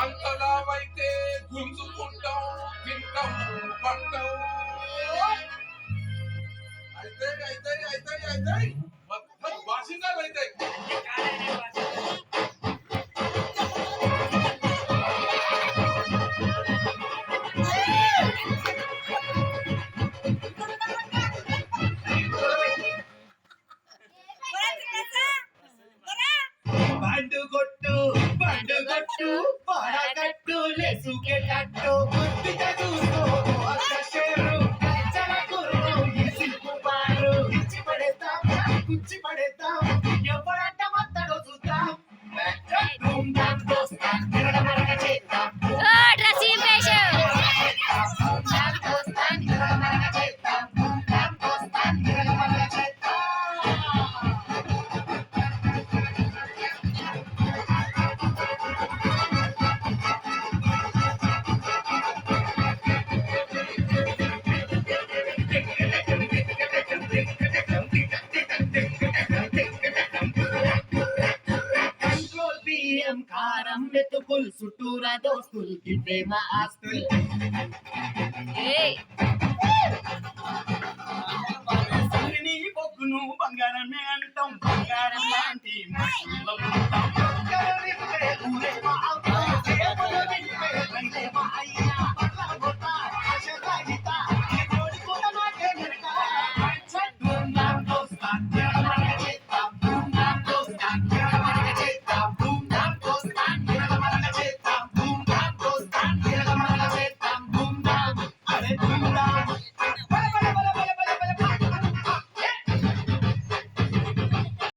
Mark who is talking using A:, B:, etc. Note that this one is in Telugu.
A: అంతలావైతే గుంజుకుంటాం తింటాం పట్టాం అయితే మొత్తం భాషింగాలు అవుతాయి.
B: బండుగొట్టు పడగట్టు లేసుకే కట్టు గుర్తిగా చూస్తూ కుచ్చి పడేద్దాం ఎవరంట మత్తడో చూద్దాం కారం మెతుకుల్ చుట్టూరా దోస్తులు ప్రేమ ఆస్తులు బొగ్గును బంగారమే అంటాం బంగారం లాంటి